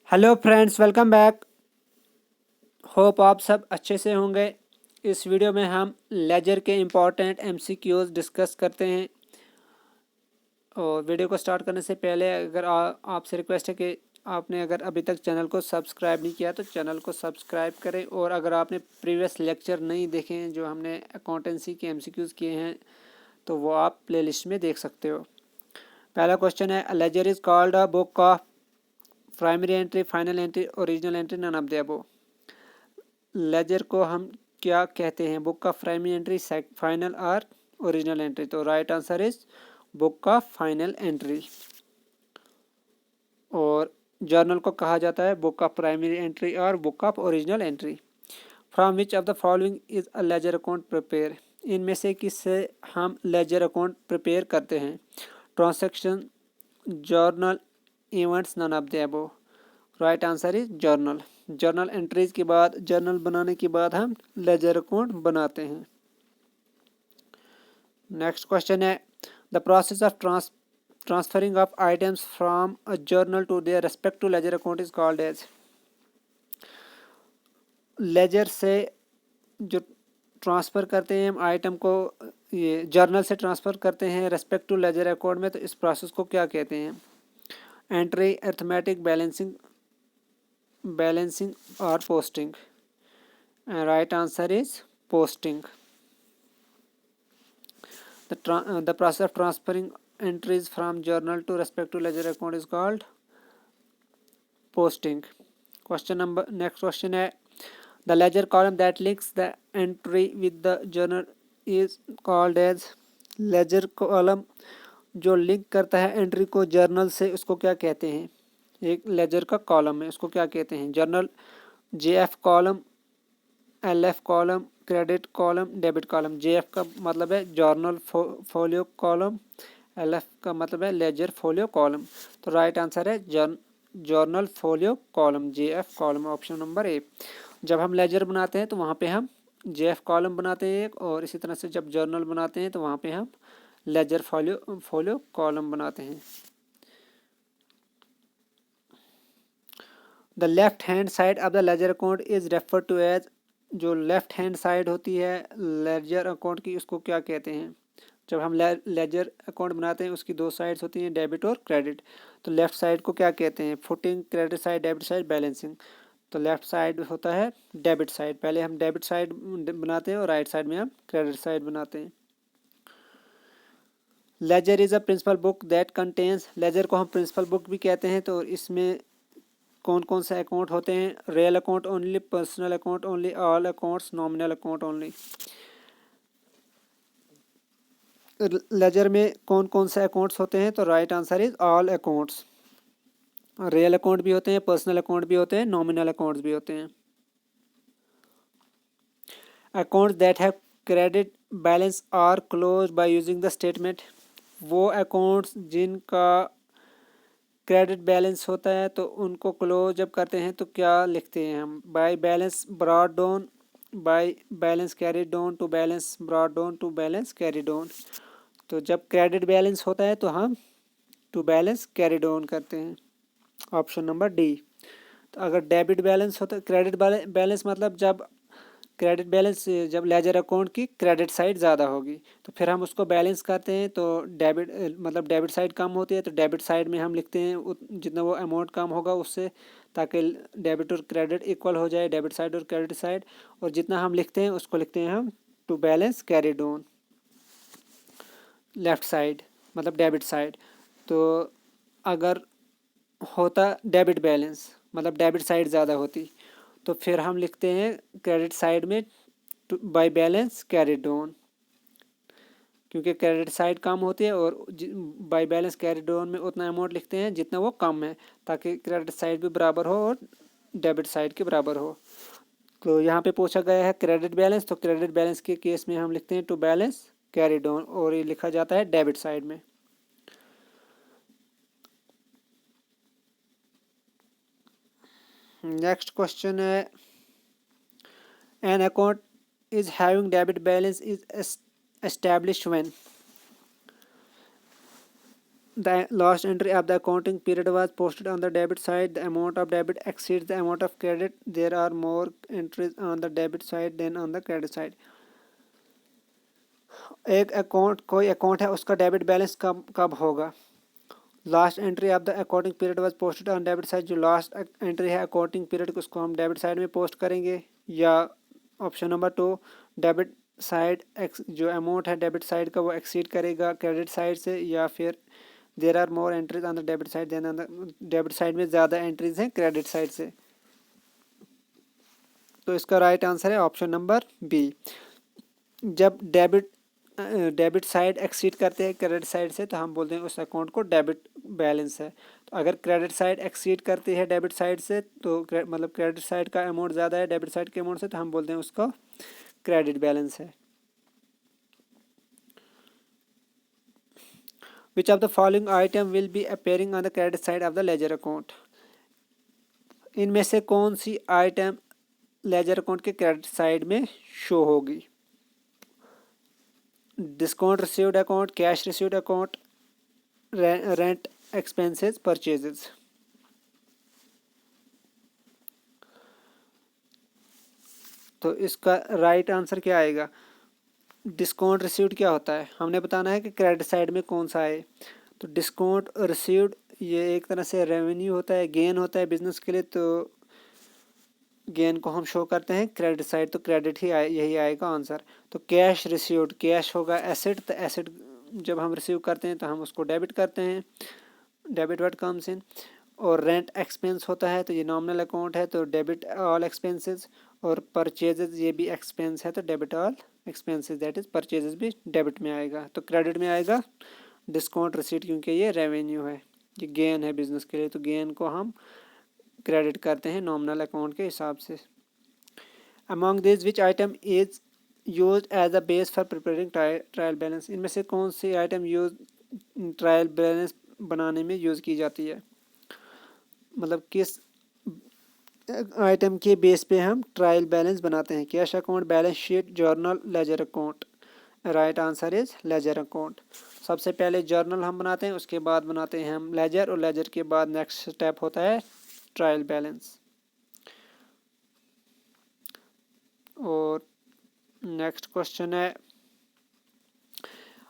Hello friends, welcome back. Hope आप सब अच्छे से होंगे। इस वीडियो में हम लेजर के इम्पॉर्टेंट एमसीक्यूज डिस्कस करते हैं। और वीडियो को स्टार्ट करने से पहले अगर आपसे रिक्वेस्ट है कि आपने अगर अभी तक चैनल को सब्सक्राइब नहीं किया तो चैनल को सब्सक्राइब करें। और अगर आपने प्रीवियस लेक्चर नहीं देखे हैं जो हमने अकाउंटेंसी के एमसीक्यूज किए हैं तो वो आप प्लेलिस्ट में देख सकते हो। पहला क्वेश्चन है, ledger is called a book of primary entry, final entry, original entry, none of the above. Ledger को हम क्या कहते हैं? बुक का प्राइमरी एंट्री, फाइनल और ओरिजिनल एंट्री। तो राइट आंसर इज बुक का फाइनल एंट्री। और जर्नल को कहा जाता है बुक ऑफ प्राइमरी एंट्री और book of original entry. From which of the following is a ledger account prepare. इनमें से किससे हम लेजर अकाउंट प्रिपेयर करते हैं? Transaction, journal, events, none of the above. Right answer is journal. Journal entries के बाद, journal बनाने के बाद हम लेजर अकाउंट बनाते हैं। नेक्स्ट क्वेश्चन है, the process of transferring of items from a journal to their respective ledger account is called as. Ledger से जो ट्रांसफ़र करते हैं हम आइटम को, ये जर्नल से ट्रांसफ़र करते हैं रेस्पेक्टिव लेजर अकाउंट में, तो इस प्रोसेस को क्या कहते हैं? एंट्री, अरिथमेटिक, बैलेंसिंग और posting. Right answer is posting. The process of transferring entries from journal to respective ledger account is called posting. Next question है, the ledger column that links the entry with the journal is called as। ledger column जो link करता है entry को journal से, उसको क्या कहते हैं? एक लेजर का कॉलम है, उसको क्या कहते हैं? Journal, JF column, LF column, credit column, debit column. JF का मतलब है जर्नल फोलियो कॉलम, एलएफ का मतलब है लेजर फोलियो कॉलम। तो राइट आंसर है journal folio column, JF column, option number A. जब हम लेजर बनाते हैं तो वहाँ पे हम जेएफ कॉलम बनाते हैं एक, और इसी तरह से जब जर्नल बनाते हैं तो वहाँ पे हम लेजर फोलियो कॉलम बनाते हैं। The left hand side of the ledger account is refer to as. जो लेफ्ट हैंड साइड होती है लेजर अकाउंट की, उसको क्या कहते हैं? जब हम लेजर अकाउंट बनाते हैं उसकी दो साइड्स होती हैं, डेबिट और क्रेडिट। तो लेफ्ट साइड को क्या कहते हैं? Footing, credit side, debit side, balancing. तो लेफ्ट साइड होता है डेबिट साइड। पहले हम डेबिट साइड बनाते हैं और राइट साइड में हम क्रेडिट साइड बनाते हैं। Ledger is a principal book that contains. Ledger को हम प्रिंसिपल बुक भी कहते हैं। तो इसमें कौन कौन से अकाउंट होते हैं? Real account only, personal account only, all accounts, nominal account only. Ledger में कौन कौन से अकाउंट्स होते हैं? तो right answer is all accounts. Real account भी होते हैं, पर्सनल अकाउंट भी होते हैं, नॉमिनल अकाउंट्स भी होते हैं। Accounts that have credit balance are close by using the statement. वो अकाउंट्स जिनका क्रेडिट बैलेंस होता है तो उनको क्लोज जब करते हैं तो क्या लिखते हैं हम? By balance brought down, by balance carry down, to balance brought down, to balance carry down. तो जब क्रेडिट बैलेंस होता है तो हम टू बैलेंस कैरी डाउन करते हैं, ऑप्शन नंबर डी। तो अगर डेबिट बैलेंस होता है, क्रेडिट बैलेंस मतलब जब क्रेडिट बैलेंस, जब लेजर अकाउंट की क्रेडिट साइड ज़्यादा होगी तो फिर हम उसको बैलेंस करते हैं। तो डेबिट मतलब डेबिट साइड कम होती है तो डेबिट साइड में हम लिखते हैं जितना वो अमाउंट कम होगा उससे, ताकि डेबिट और क्रेडिट इक्वल हो जाए, डेबिट साइड और क्रेडिट साइड। और जितना हम लिखते हैं उसको लिखते हैं हम to balance carry down, left side मतलब डेबिट साइड। तो अगर होता डेबिट बैलेंस मतलब डेबिट साइड ज़्यादा होती तो फिर हम लिखते हैं क्रेडिट साइड में बाय बैलेंस कैरी डाउन, क्योंकि क्रेडिट साइड कम होती है और बाय बैलेंस कैरी डाउन में उतना अमाउंट लिखते हैं जितना वो कम है, ताकि क्रेडिट साइड भी बराबर हो और डेबिट साइड के बराबर हो। तो यहाँ पे पूछा गया है क्रेडिट बैलेंस, तो क्रेडिट बैलेंस के केस में हम लिखते हैं टू बैलेंस कैरी डाउन, और ये लिखा जाता है डेबिट साइड में। नेक्स्ट क्वेश्चन है, an account is having debit balance is established when। the last entry of the accounting period was posted on the debit side. The amount of debit exceeds the amount of credit. There are more entries on the debit side than on the credit side. एक account कोई account है उसका debit balance कब कब होगा. Last entry of the accounting period was posted on debit side. जो last entry है accounting period को उसको हम डेबिट साइड में पोस्ट करेंगे. या ऑप्शन नंबर 2 डेबिट साइड जो अमाउंट है डेबिट साइड का वो एक्सीड करेगा क्रेडिट साइड से. या फिर there are more entries on the debit side than on the debit side में ज़्यादा एंट्रीज हैं क्रेडिट साइड से. तो इसका राइट आंसर है ऑप्शन नंबर बी. जब डेबिट साइड एक्सीड करते हैं क्रेडिट साइड से तो हम बोलते हैं उस अकाउंट को डेबिट बैलेंस है. तो अगर क्रेडिट साइड एक्सीड करती है डेबिट साइड से तो मतलब क्रेडिट साइड का अमाउंट ज़्यादा है डेबिट साइड के अमाउंट से तो हम बोलते हैं उसको क्रेडिट बैलेंस है. Which of the following item will be appearing on the credit side of the ledger account? इनमें से कौन सी आइटम लेजर अकाउंट के क्रेडिट साइड में शो होगी? Discount received account, cash received account, rent expenses, purchases. तो इसका right answer क्या आएगा? डिस्काउंट रिसीव्ड क्या होता है हमने बताना है कि क्रेडिट साइड में कौन सा है. तो डिस्काउंट रिसीव्ड ये एक तरह से रेवेन्यू होता है, गेन होता है बिजनेस के लिए. तो गेन को हम शो करते हैं क्रेडिट साइड तो क्रेडिट ही यही आएगा आंसर. तो कैश रिसीव्ड कैश होगा एसेट. तो एसेट जब हम रिसीव करते हैं तो हम उसको डेबिट करते हैं. Debit word comes in. और रेंट एक्सपेंस होता है तो ये नॉमिनल अकाउंट है तो डेबिट ऑल एक्सपेंसेस. और परचेजेस ये भी एक्सपेंस है तो debit all expenses that is purchases भी डेबिट में आएगा. तो क्रेडिट में आएगा डिस्काउंट रिसीट क्योंकि ये रेवेन्यू है, ये गेन है बिजनेस के लिए. तो गेन को हम क्रेडिट करते हैं नॉमिनल अकाउंट के हिसाब से. Among this which item is use as a base for preparing trial balance. इनमें से कौन सी आइटम यूज ट्रायल बैलेंस बनाने में यूज़ की जाती है? मतलब किस आइटम के बेस पे हम ट्रायल बैलेंस बनाते हैं? Cash account, balance sheet, journal, ledger account. Right answer is ledger account. सबसे पहले जर्नल हम बनाते हैं उसके बाद बनाते हैं हम लेजर और लेजर के बाद नेक्स्ट स्टेप होता है ट्रायल बैलेंस. और नेक्स्ट क्वेश्चन है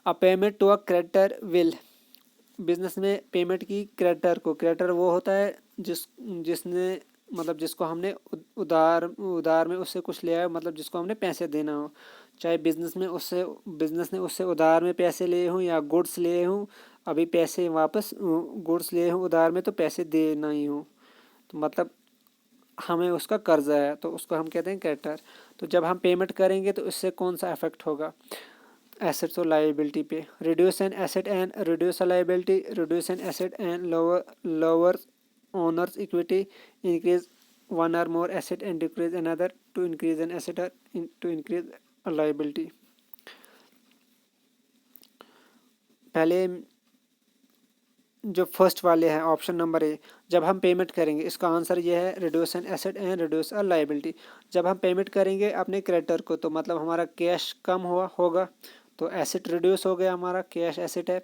a payment to a creditor will. Business में पेमेंट की क्रेडिटर को. क्रेडिटर वो होता है जिसने मतलब जिसको हमने उधार में उससे कुछ लिया है, मतलब जिसको हमने पैसे देना हो. चाहे बिजनेस ने उससे उधार में पैसे लिए हों या गुड्स लिए हों. अभी पैसे वापस गुड्स लिए हों उधार में तो पैसे देना ही हो. तो मतलब हमें उसका कर्जा है तो उसको हम कहते हैं क्रेडिटर. तो जब हम पेमेंट करेंगे तो इससे कौन सा इफेक्ट होगा? एसेट्स और लाइबिलिटी पे. Reduce an asset and reduce a liability. Reduce an asset and lower owners equity. Increase one or more asset and decrease another. To increase an asset or to increase a liability. पहले जो first वाले हैं option number A, जब हम payment करेंगे इसका answer ये है reduce an asset and reduce a liability. जब हम पेमेंट करेंगे अपने क्रेडिटर को तो मतलब हमारा कैश कम होगा तो एसेट रिड्यूस हो गया, हमारा कैश एसेट है.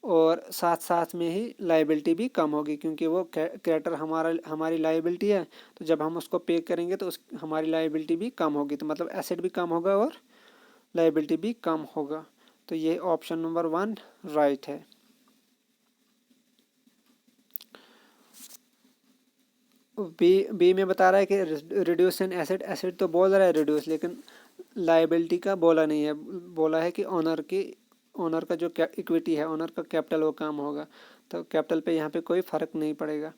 और साथ साथ में ही लाइबिलिटी भी कम होगी क्योंकि वो क्रेडिटर हमारी लाइबिलिटी है. तो जब हम उसको पे करेंगे तो हमारी लाइबिलिटी भी कम होगी. तो मतलब एसेट भी कम होगा और लाइबिलिटी भी कम होगा. तो ये ऑप्शन नंबर 1 राइट है. बी में बता रहा है कि रिड्यूस एन एसेट. एसेट तो बोल रहा है रिड्यूस लेकिन लाइबिलिटी का बोला नहीं है. बोला है कि ओनर का जो इक्विटी है ओनर का कैपिटल वो कम होगा. तो कैपिटल पे यहाँ पे कोई फ़र्क नहीं पड़ेगा.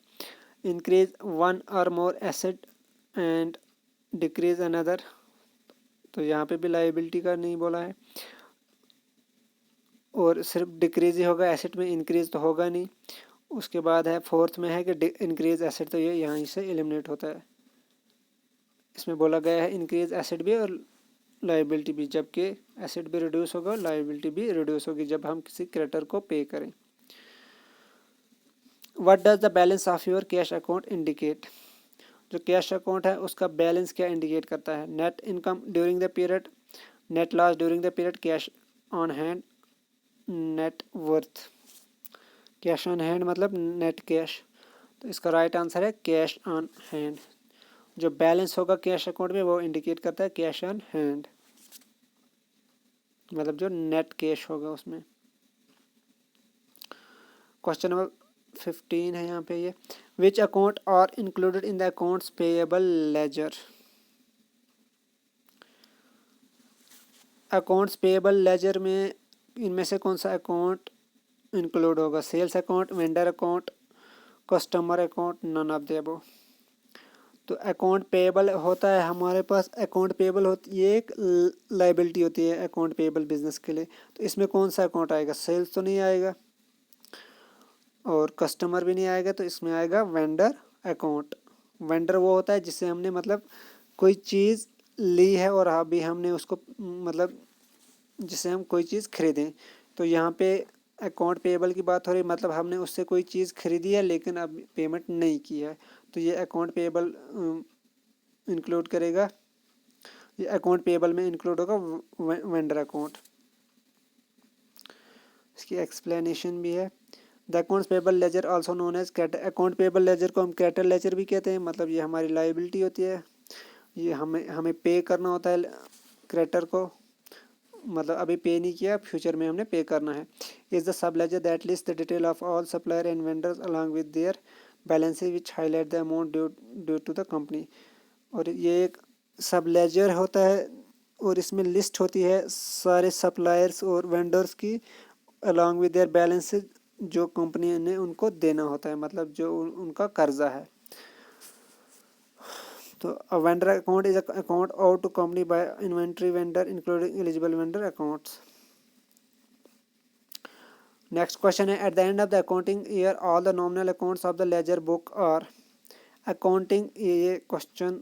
Increase one or more asset and decrease another. तो यहाँ पे भी लाइबिलिटी का नहीं बोला है और सिर्फ डिक्रीज ही होगा, एसेट में इंक्रीज तो होगा नहीं. उसके बाद है फोर्थ में है कि इंक्रीज एसेट. तो ये यहाँ से एलिमिनेट होता है. इसमें बोला गया है इंक्रीज एसेट भी और लाइबिलिटी भी, जबकि एसेट भी रिड्यूस होगा और लाइबिलिटी भी रिड्यूस होगी जब हम किसी क्रेडिटर को पे करें. What does the balance of your cash account indicate. जो कैश अकाउंट है उसका बैलेंस क्या इंडिकेट करता है? Net income during the period, net loss during the period, cash on hand, net worth. Cash on hand मतलब net cash, तो इसका right answer है कैश ऑन हैंड। जो बैलेंस होगा कैश अकाउंट में वो इंडिकेट करता है कैश ऑन हैंड, मतलब जो नेट कैश होगा उसमें। क्वेश्चन नंबर 15 है यहाँ पे ये, which account are included in the accounts payable ledger. Accounts payable ledger में इनमें से कौन सा अकाउंट इंक्लूड होगा? Sales account, vendor account, customer account, none of the above. तो अकाउंट पेएबल होता है हमारे पास, अकाउंट पेएबल होती ये एक लाइबिलिटी होती है अकाउंट पेएबल बिजनेस के लिए। तो इसमें कौन सा अकाउंट आएगा? सेल्स तो नहीं आएगा और कस्टमर भी नहीं आएगा, तो इसमें आएगा वेंडर अकाउंट। वेंडर वो होता है जिससे हमने मतलब कोई चीज़ ली है और अभी हमने उसको मतलब जिससे हम कोई चीज़ खरीदें। तो यहाँ पे अकाउंट पेएबल की बात हो रही, मतलब हमने उससे कोई चीज़ खरीदी है लेकिन अब पेमेंट नहीं की है, तो ये अकाउंट पेएबल इंक्लूड करेगा, ये अकाउंट पेएबल में इंक्लूड होगा वेंडर अकाउंट। इसकी एक्सप्लेनेशन भी है। The accounts payable ledger also known as creditor. Account payable ledger को हम क्रेडिटर लेजर भी कहते हैं, मतलब ये हमारी लाइबिलिटी होती है, ये हमें पे करना होता है क्रेडिटर को, मतलब अभी पे नहीं किया, फ्यूचर में हमने पे करना है। Is the sub ledger that list the detail of all supplier and vendors along with their balances which highlight the amount due to the company. और ये एक सब लेजर होता है और इसमें लिस्ट होती है सारे सप्लायर्स और वेंडर्स की अलॉन्ग विद देयर बैलेंसेज, जो कंपनी ने उनको देना होता है, मतलब जो उनका कर्जा है। तो a vendor account is an account owed to company by inventory vendor including eligible vendor accounts. Next question है, at the end of the accounting year all the nominal accounts of the ledger book are। accounting ये question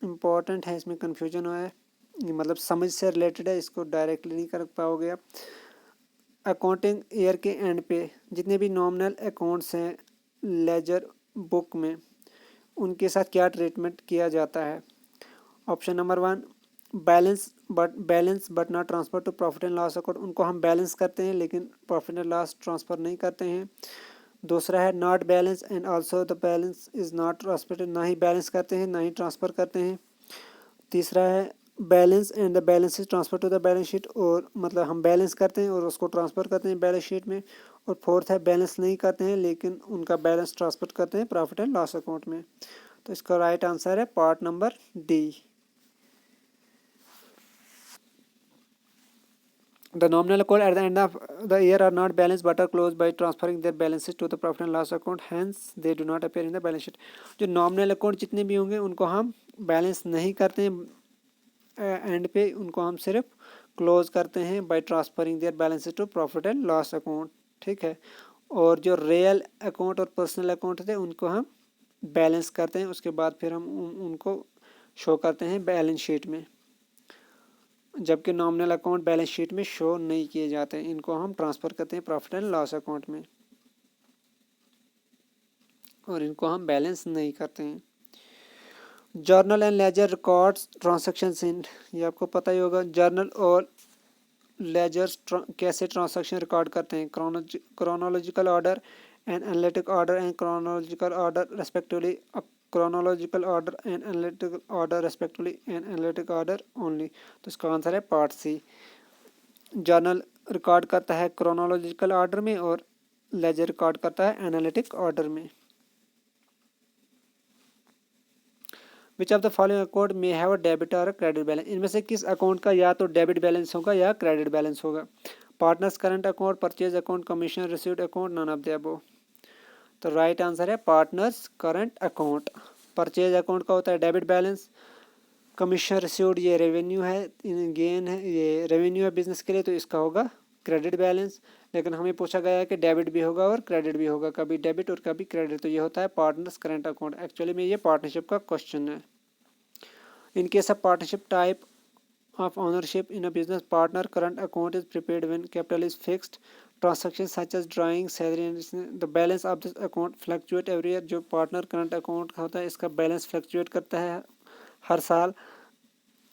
important है, इसमें confusion हुआ है, ये मतलब समझ से रिलेटेड है, इसको डायरेक्टली नहीं कर पाओगे आप। अकाउंटिंग ईयर के एंड पे जितने भी नॉमिनल अकाउंट्स हैं लेजर बुक में, उनके साथ क्या ट्रीटमेंट किया जाता है? Option number 1, balance but not transfer to profit and loss account. उनको हम बैलेंस करते हैं लेकिन प्रॉफिट एंड लॉस ट्रांसफ़र नहीं करते हैं। दूसरा है not balance and also the balance is not transfer, ना ही बैलेंस करते हैं ना ही ट्रांसफ़र करते हैं। तीसरा है balance and the balance is transfer to the balance sheet, और मतलब हम बैलेंस करते हैं और उसको ट्रांसफ़र करते हैं बैलेंस शीट में। और फोर्थ है बैलेंस नहीं करते हैं लेकिन उनका बैलेंस ट्रांसफ़र करते हैं प्रॉफिट एंड लॉस अकाउंट में। तो इसका राइट आंसर है part number D. The nominal account at the end of the year are not balanced but are closed by transferring their balances to the profit and loss account, hence they do not appear in the balance sheet। जो nominal account जितने भी होंगे उनको हम balance नहीं करते हैं and पे, उनको हम सिर्फ क्लोज करते हैं by transferring their balances to profit and loss account, ठीक है। और जो रियल अकाउंट और पर्सनल अकाउंट थे उनको हम बैलेंस करते हैं, उसके बाद फिर हम उनको शो करते हैं बैलेंस शीट में, जबकि नॉमिनल अकाउंट बैलेंस शीट में शो नहीं किए जाते हैं, इनको हम ट्रांसफ़र करते हैं प्रॉफिट एंड लॉस अकाउंट में और इनको हम बैलेंस नहीं करते हैं। Journal and ledger records transactions in, ये आपको पता ही होगा, जर्नल और लेजर्स कैसे ट्रांजैक्शन रिकॉर्ड करते हैं? Chronological order and analytic order and chronological order respectively, chronological order and analytical order respectively and analytic order only। तो इसका आंसर है पार्ट सी। जर्नल रिकॉर्ड करता है क्रोनोलॉजिकल ऑर्डर में और लेजर रिकॉर्ड करता है एनालिटिक ऑर्डर में। विच ऑफ द फॉलोइंग अकाउंट में हैव अ डेबिट और क्रेडिट बैलेंस, इनमें से किस अकाउंट का या तो डेबिट बैलेंस होगा या क्रेडिट बैलेंस होगा? Partners current account, purchase account, commission received account, none of the above. तो राइट आंसर है partners current account. Purchase account का होता है डेबिट बैलेंस, कमीशन रिसीव्ड ये रेवेन्यू है, गेन है, ये रेवेन्यू है बिजनेस के लिए, तो इसका होगा क्रेडिट बैलेंस। लेकिन हमें पूछा गया है कि डेबिट भी होगा और क्रेडिट भी होगा, कभी डेबिट और कभी क्रेडिट, तो ये होता है पार्टनर्स करंट अकाउंट। एक्चुअली में ये पार्टनरशिप का क्वेश्चन है। In case of partnership type of ownership in a business partner current account is prepared when capital is fixed, transactions such as drawing salary and the balance of this account fluctuate every year। जो partner current account होता है इसका balance fluctuate करता है हर साल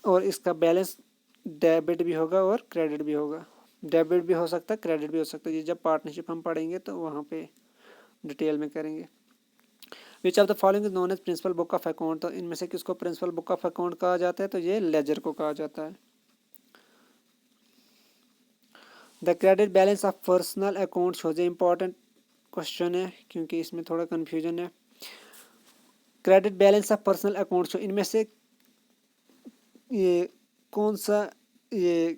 और इसका balance debit भी होगा और क्रेडिट भी होगा। डेबिट भी हो सकता है, क्रेडिट भी हो सकता है। ये जब पार्टनरशिप हम पढ़ेंगे तो वहाँ पे डिटेल में करेंगे। Which of the following is known as principal book of account, तो इनमें से किसको प्रिंसिपल बुक ऑफ अकाउंट कहा जाता है, तो ये लेजर को कहा जाता है। The credit balance of personal account shows, important question है क्योंकि इसमें थोड़ा कन्फ्यूजन है। Credit balance of personal account show, इनमें से ये कौन सा ये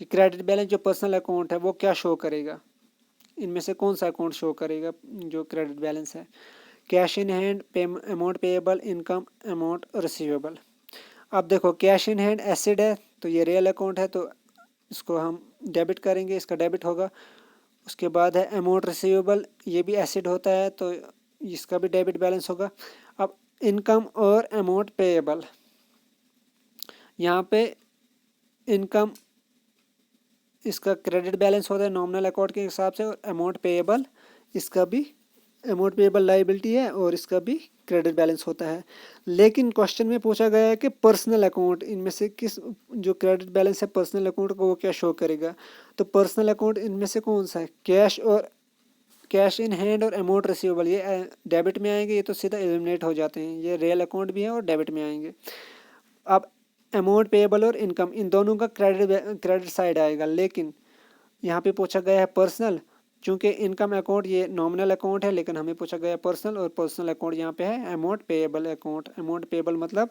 क्रेडिट बैलेंस जो पर्सनल अकाउंट है वो क्या शो करेगा, इनमें से कौन सा अकाउंट शो करेगा जो क्रेडिट बैलेंस है। Cash in hand, amount payable, income, amount receivable. अब देखो कैश इन हैंड एसिड है तो ये रियल अकाउंट है, तो इसको हम डेबिट करेंगे, इसका डेबिट होगा। उसके बाद है अमाउंट रिसीवेबल, ये भी एसिड होता है तो इसका भी डेबिट बैलेंस होगा। अब इनकम और अमाउंट पेएबल, यहाँ पे इनकम इसका क्रेडिट बैलेंस होता है नॉमिनल अकाउंट के हिसाब से, और अमाउंट पेएबल इसका भी अमाउंट पेएबल लायबिलिटी है और इसका भी क्रेडिट बैलेंस होता है। लेकिन क्वेश्चन में पूछा गया है कि पर्सनल अकाउंट इनमें से किस जो क्रेडिट बैलेंस है पर्सनल अकाउंट को वो क्या शो करेगा, तो पर्सनल अकाउंट इनमें से कौन सा है, कैश और कैश इन हैंड और अमाउंट रिसीवेबल, ये डेबिट में आएंगे, ये तो सीधा एलिमिनेट हो जाते हैं, ये रियल अकाउंट भी है और डेबिट में आएंगे। अब अमाउंट पेएबल और इनकम इन दोनों का क्रेडिट साइड आएगा, लेकिन यहाँ पे पूछा गया है पर्सनल, चूंकि इनकम अकाउंट ये नॉमिनल अकाउंट है लेकिन हमें पूछा गया पर्सनल, और पर्सनल अकाउंट यहाँ पे है amount payable account. Amount payable मतलब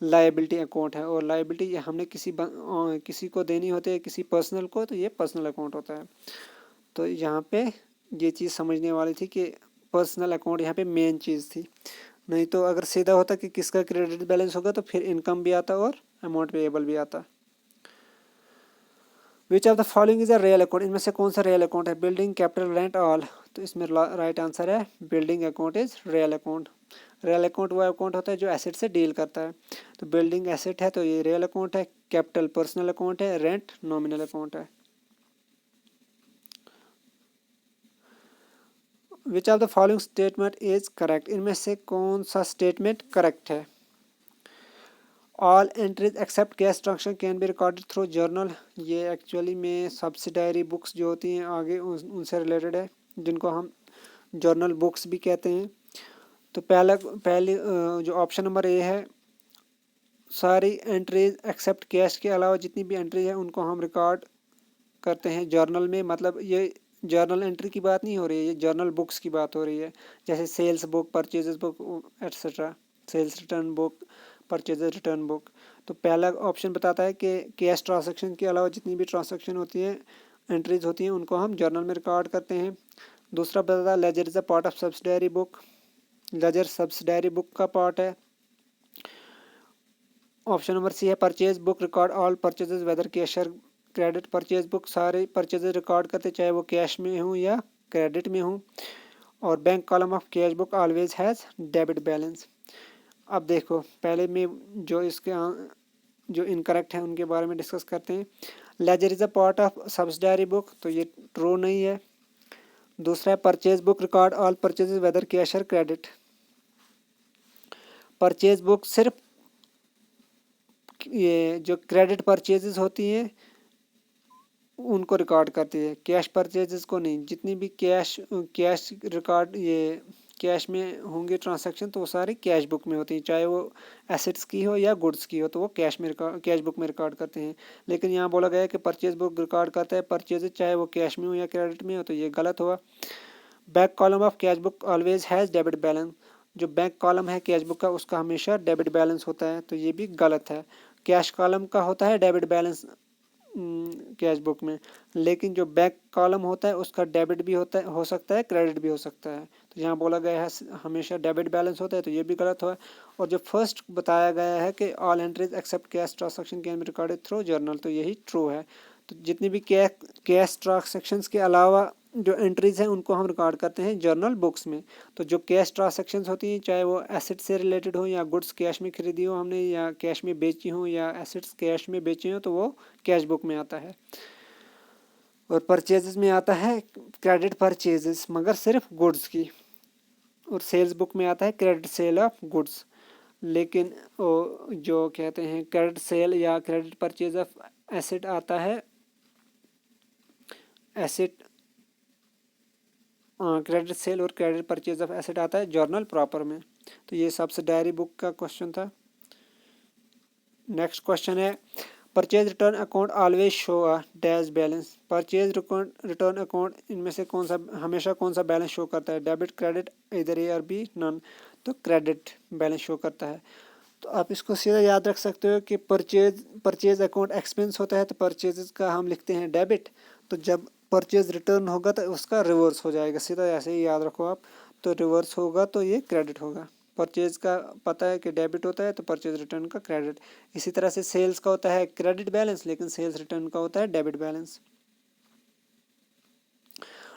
लायबिलिटी अकाउंट है, और लायबिलिटी हमने किसी को देनी होती है, किसी पर्सनल को, तो ये पर्सनल अकाउंट होता है। तो यहाँ पे ये चीज़ समझने वाली थी कि पर्सनल अकाउंट यहाँ पे मेन चीज़ थी, नहीं तो अगर सीधा होता कि किसका क्रेडिट बैलेंस होगा तो फिर इनकम भी आता और अमाउंट पेएबल भी आता। विच of the following is a real account, इनमें से कौन सा रियल अकाउंट है, बिल्डिंग, कैपिटल, रेंट, ऑल, तो इसमें राइट आंसर है building account is real account. Real account वो अकाउंट होता है जो एसेट से डील करता है, तो बिल्डिंग एसेट है तो ये रियल अकाउंट है, कैपिटल पर्सनल अकाउंट है, रेंट नॉमिनल अकाउंट है। Which of the following statement is correct, इनमें से कौन सा स्टेटमेंट करेक्ट है। All entries except cash transaction can be recorded through journal, ये एक्चुअली में सब्सिडायरी बुक्स जो होती हैं आगे उनसे रिलेटेड है, जिनको हम जर्नल बुक्स भी कहते हैं। तो पहली जो ऑप्शन नंबर ए है, सारी एंट्रीज एक्सेप्ट कैश के अलावा जितनी भी एंट्री है उनको हम रिकॉर्ड करते हैं जर्नल में, मतलब ये जर्नल एंट्री की बात नहीं हो रही है, ये जर्नल बुक्स की बात हो रही है, जैसे sales book, purchases book etcetera, sales return book, purchases return book. तो पहला ऑप्शन बताता है कि कैश ट्रांजैक्शन के अलावा जितनी भी ट्रांजैक्शन होती है एंट्रीज होती हैं उनको हम जर्नल में रिकॉर्ड करते हैं। दूसरा बताता है ledger is a part of subsidiary book, ledger subsidiary book का पार्ट है। ऑप्शन नंबर सी है purchase book record all purchases whether cash और क्रेडिट, परचेज बुक सारे परचेजेस रिकॉर्ड करते चाहे वो कैश में हो या क्रेडिट में हो। और bank column of cash book always has debit balance. अब देखो पहले में जो इसके जो इनकरेक्ट है उनके बारे में डिस्कस करते हैं। Ledger is a part of subsidiary book, तो ये ट्रू नहीं है। दूसरा है purchase book record all purchases whether cash और क्रेडिट, परचेज बुक सिर्फ ये जो क्रेडिट परचेजेस होती हैं उनको रिकॉर्ड करती है, कैश परचेजेस को नहीं। जितनी भी कैश रिकॉर्ड ये कैश में होंगे ट्रांजैक्शन तो वो सारी कैश बुक में होती हैं, चाहे वो एसेट्स की हो या गुड्स की हो, तो वो कैश बुक में रिकॉर्ड करते हैं। लेकिन यहाँ बोला गया है कि परचेज बुक रिकॉर्ड करता है परचेजेस चाहे वो कैश में हो या क्रेडिट में हो, तो ये गलत हुआ। Back column of cash book always has debit balance, जो बैक कॉलम है कैश बुक का उसका हमेशा डेबिट बैलेंस होता है, तो ये भी गलत है। कैश कॉलम का होता है डेबिट बैलेंस कैश बुक में, लेकिन जो बैक कॉलम होता है उसका डेबिट भी होता है, हो सकता है क्रेडिट भी हो सकता है, तो यहाँ बोला गया है हमेशा डेबिट बैलेंस होता है, तो ये भी गलत हुआ। और जो फर्स्ट बताया गया है कि all entries except cash transaction can be recorded through journal, तो यही ट्रू है। तो जितनी भी कैश ट्रांजैक्शंस के अलावा जो एंट्रीज हैं उनको हम रिकॉर्ड करते हैं जर्नल बुक्स में। तो जो कैश ट्रांजैक्शंस होती हैं चाहे वो एसेट से रिलेटेड हो या गुड्स कैश में खरीदी हो हमने या कैश में बेची हो या एसेट्स कैश में बेची हो, तो वो कैश बुक में आता है। और परचेजेस में आता है क्रेडिट परचेजेस मगर सिर्फ गुड्स की, और सेल्स बुक में आता है क्रेडिट सेल ऑफ गुड्स। लेकिन जो कहते हैं क्रेडिट सेल या क्रेडिट परचेज ऑफ एसेट आता है, एसेट क्रेडिट सेल और क्रेडिट परचेज ऑफ एसेट आता है जर्नल प्रॉपर में। तो ये सब्सिडायरी बुक का क्वेश्चन था। नेक्स्ट क्वेश्चन है purchase return account always show a dash balance. Purchase return account इनमें से कौन सा हमेशा कौन सा बैलेंस शो करता है? डेबिट, क्रेडिट, इधर ए और बी, नन। तो क्रेडिट बैलेंस शो करता है। तो आप इसको सीधा याद रख सकते हो कि परचेज अकाउंट एक्सपेंस होता है तो परचेज का हम लिखते हैं डेबिट, तो जब परचेज रिटर्न होगा तो उसका रिवर्स हो जाएगा, सीधा ऐसे ही याद रखो आप। तो रिवर्स होगा तो ये क्रेडिट होगा। परचेज का पता है कि डेबिट होता है तो परचेज रिटर्न का क्रेडिट। इसी तरह से सेल्स का होता है क्रेडिट बैलेंस, लेकिन सेल्स रिटर्न का होता है debit balance.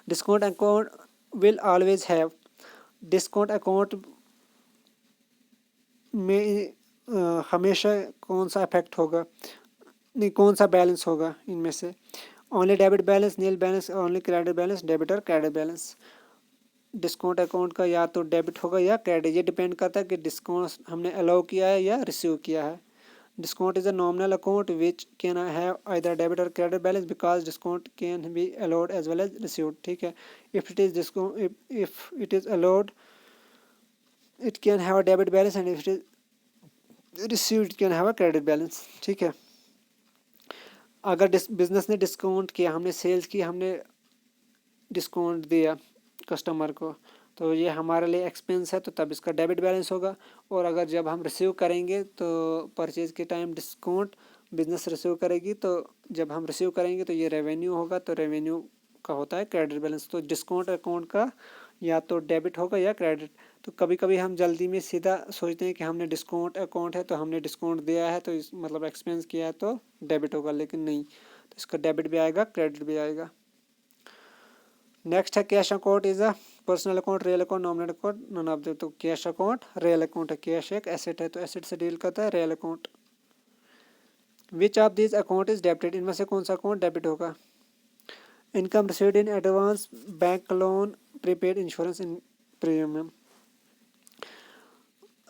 Discount account will always have. Discount account में हमेशा कौन सा इफेक्ट होगा, नहीं कौन सा बैलेंस होगा इनमें से? Only debit balance, nil balance, only credit balance, debit और क्रेडिट बैलेंस। डिस्काउंट अकाउंट का या तो डेबिट होगा या क्रेडिट, ये डिपेंड करता है कि डिस्काउंट हमने अलाउ किया है या रिसीव किया है। Discount is a nominal account which can have either debit or credit balance because discount can be allowed as well as received. ठीक है, if it is discount, if it is allowed it can have a debit balance and if it is received it can have a credit balance. ठीक है, अगर business ने discount किया, हमने sales की, हमने डिस्काउंट दिया कस्टमर को, तो ये हमारे लिए एक्सपेंस है तो तब इसका डेबिट बैलेंस होगा। और अगर जब हम रिसीव करेंगे तो परचेज के टाइम डिस्काउंट बिजनेस रिसीव करेगी, तो जब हम रिसीव करेंगे तो ये रेवेन्यू होगा, तो रेवेन्यू का होता है क्रेडिट बैलेंस। तो डिस्काउंट अकाउंट का या तो डेबिट होगा या क्रेडिट। तो कभी कभी हम जल्दी में सीधा सोचते हैं कि हमने डिस्काउंट अकाउंट है तो हमने डिस्काउंट दिया है तो इस मतलब एक्सपेंस किया है तो डेबिट होगा, लेकिन नहीं, तो इसका डेबिट भी आएगा क्रेडिट भी आएगा। नेक्स्ट है cash account is a personal account, real account, nominal account, none of the. तो कैश अकाउंट रियल अकाउंट है, कैश एक एसेट है तो एसेट से डील करता है real account. Which of this account is debited, इनमें से कौन सा अकाउंट डेबिट होगा? Income received in advance, bank loan, prepaid insurance in premium.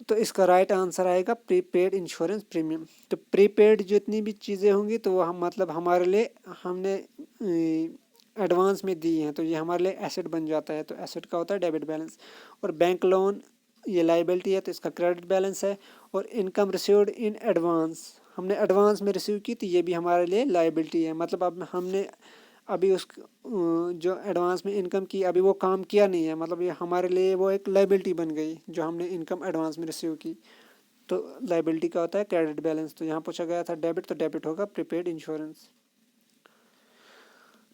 तो इसका राइट आंसर आएगा प्रीपेड इंश्योरेंस प्रीमियम। तो प्रीपेड जितनी भी चीज़ें होंगी तो वो हम मतलब हमारे लिए हमने एडवांस में दी हैं तो ये हमारे लिए एसेट बन जाता है, तो एसेट का होता है डेबिट बैलेंस। और बैंक लोन ये लाइबिलिटी है तो इसका क्रेडिट बैलेंस है। और इनकम रिसीव्ड इन एडवांस, हमने एडवांस में रिसीव की तो ये भी हमारे लिए लाइबिलिटी है। मतलब अब हमने अभी उस जो एडवांस में इनकम की अभी वो काम किया नहीं है, मतलब ये हमारे लिए वो एक लाइबिलिटी बन गई जो हमने इनकम एडवांस में रिसीव की। तो लाइबिलिटी का होता है क्रेडिट बैलेंस। तो यहाँ पूछा गया था डेबिट, तो डेबिट होगा prepaid insurance.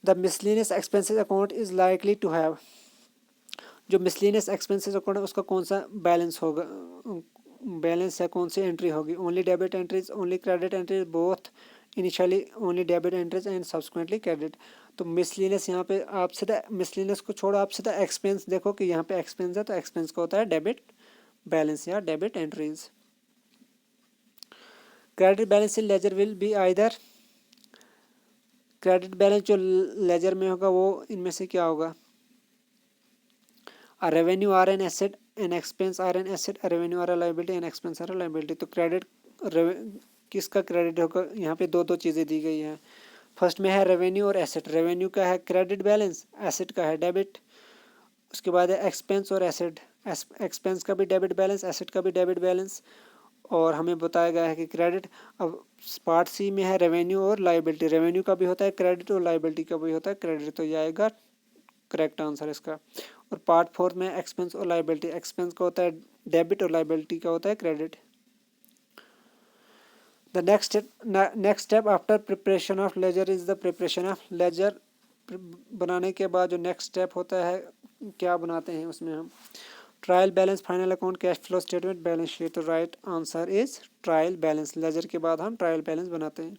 The miscellaneous expenses account is likely to have, जो मिसलेनियस एक्सपेंसेस अकाउंट है उसका कौन सा बैलेंस होगा, बैलेंस है कौन सी एंट्री होगी? Only debit entries, only credit entries, both, initially only debit entries and subsequently credit. तो मिसलेनियस यहाँ पे आप सीधा मिसलेनियस को छोड़ो, आप सीधा एक्सपेंस देखो कि यहाँ पे एक्सपेंस है तो एक्सपेंस का होता है डेबिट बैलेंस या debit entries. Credit balance in ledger will be either, credit balance जो लेजर में होगा वो इनमें से क्या होगा? A revenue or an asset, an expense or an asset, a revenue or a liability, an expense or a liability। तो credit किसका क्रेडिट होगा? यहाँ पे दो दो चीज़ें दी गई हैं। फर्स्ट में है रेवेन्यू और एसेट। रेवेन्यू का है क्रेडिट बैलेंस, एसेट का है डेबिट। उसके बाद है एक्सपेंस और एसेट, एक्सपेंस का भी डेबिट बैलेंस, एसेट का भी डेबिट बैलेंस। और हमें बताया गया है कि क्रेडिट। अब पार्ट सी में है रेवेन्यू और लाइबिलिटी। रेवेन्यू का भी होता है क्रेडिट और लाइबिलिटी का भी होता है क्रेडिट, तो ये आएगा करेक्ट आंसर इसका। और पार्ट फोर में एक्सपेंस और लाइबिलिटी, एक्सपेंस का होता है डेबिट और लाइबिलिटी का होता है credit. The next step after preparation of ledger is the preparation of ledger. बनाने के बाद जो नेक्स्ट स्टेप होता है क्या बनाते हैं उसमें हम? Trial balance, final account, cash flow statement, balance sheet. तो right answer is trial balance. Ledger के बाद हम ट्रायल बैलेंस बनाते हैं।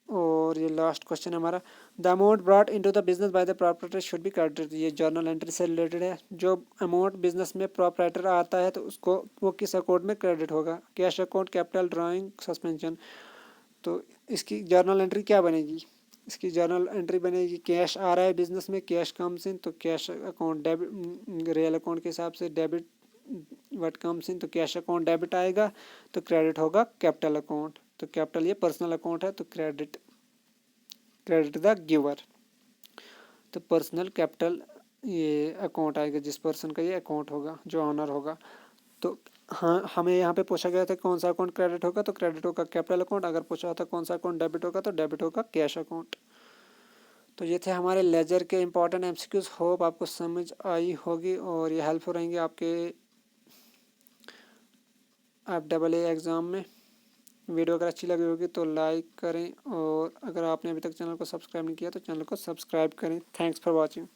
और ये लास्ट क्वेश्चन हमारा, the amount brought into the business by the proprietor should be credited. ये जर्नल एंट्री से रिलेटेड है। जो अमाउंट बिजनेस में प्रोप्राइटर आता है तो उसको वो किस अकाउंट में क्रेडिट होगा? Cash account, capital, drawing, suspension. तो इसकी जर्नल एंट्री क्या बनेगी? इसकी जर्नल एंट्री बनेगी कैश आ रहा है बिजनेस में, कैश कम्स इन, तो cash account debit, real account के हिसाब से डेबिट व्हाट कम्स इन, तो कैश अकाउंट डेबिट आएगा तो क्रेडिट होगा कैपिटल अकाउंट। तो कैपिटल ये पर्सनल अकाउंट है, तो क्रेडिट द गिवर। तो पर्सनल कैपिटल ये अकाउंट आएगा, जिस पर्सन का ये अकाउंट होगा, जो ऑनर होगा। तो हाँ, हमें यहाँ पे पूछा गया था कौन सा अकाउंट क्रेडिट होगा, तो क्रेडिट होगा कैपिटल अकाउंट। अगर पूछा होता कौन सा अकाउंट डेबिट होगा, तो डेबिट होगा कैश अकाउंट। तो ये थे हमारे लेजर के इंपॉर्टेंट एमसीक्यूज। होप आपको समझ आई होगी और ये हेल्पफुल रहेंगे आपके FAA एग्ज़ाम में। वीडियो अगर अच्छी लगी होगी तो लाइक करें, और अगर आपने अभी तक चैनल को सब्सक्राइब नहीं किया तो चैनल को सब्सक्राइब करें। Thanks for watching.